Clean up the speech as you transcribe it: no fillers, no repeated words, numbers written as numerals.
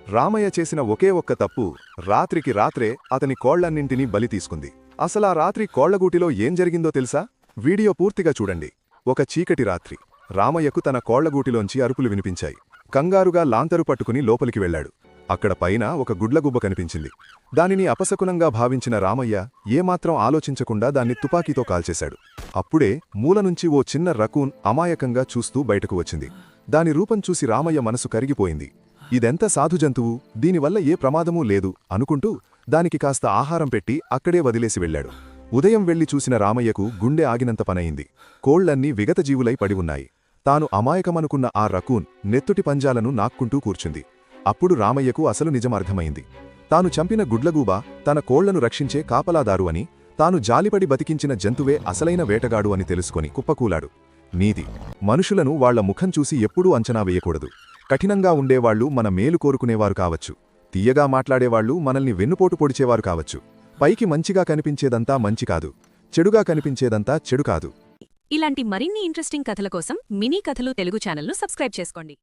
రామయ్య చేసిన ఒకే ఒక్క తప్పు రాత్రికి రాత్రే అతని కోళ్లన్నింటినీ బలి తీసుకుంది. అసలా రాత్రి కోళ్లగూటిలో ఏం జరిగిందో తెలుసా? వీడియో పూర్తిగా చూడండి. ఒక చీకటి రాత్రి రామయ్యకు తన కోళ్లగూటిలోంచి అరుపులు వినిపించాయి. కంగారుగా లాంతరు పట్టుకుని లోపలికి వెళ్లాడు. అక్కడ పైన ఒక గుడ్లగుబ్బ కనిపించింది. దానిని అపశకునంగా భావించిన రామయ్య ఏమాత్రం ఆలోచించకుండా దాన్ని తుపాకీతో కాల్చేశాడు. అప్పుడే మూలనుంచి ఓ చిన్న రకూన్ అమాయకంగా చూస్తూ బయటకు వచ్చింది. దాని రూపం చూసి రామయ్య మనసు కరిగిపోయింది. ఇదెంత సాధు జంతువు, దీనివల్ల ఏ ప్రమాదమూ లేదు అనుకుంటూ దానికి కాస్త ఆహారం పెట్టి అక్కడే వదిలేసి వెళ్లాడు. ఉదయం వెళ్లి చూసిన రామయ్యకు గుండె ఆగినంత పనయింది. కోళ్లన్నీ విగతజీవులై పడి ఉన్నాయి. తాను అమాయకమనుకున్న ఆ రకూన్ నెత్తుటి పంజాలను నాక్కుంటూ కూర్చుంది. అప్పుడు రామయ్యకు అసలు నిజం అర్థమైంది. తాను చంపిన గుడ్లగూబ తన కోళ్లను రక్షించే కాపలాదారు అని, తాను జాలిపడి బతికించిన జంతువే అసలైన వేటగాడు అని తెలుసుకొని కుప్పకూలాడు. నీతి: మనుషులను వాళ్ల ముఖం చూసి ఎప్పుడూ అంచనా వేయకూడదు. కఠినంగా ఉండేవాళ్లు మన మేలు కోరుకునేవారు కావచ్చు, తీయగా మాట్లాడేవాళ్లు మనల్ని వెన్నుపోటు పొడిచేవారు కావచ్చు. పైకి మంచిగా కనిపించేదంతా మంచి కాదు, చెడుగా కనిపించేదంతా చెడు కాదు. ఇలాంటి మరిన్ని ఇంట్రెస్టింగ్ కథల కోసం మినీ కథలు తెలుగు ఛానల్ను సబ్స్క్రైబ్ చేసుకోండి.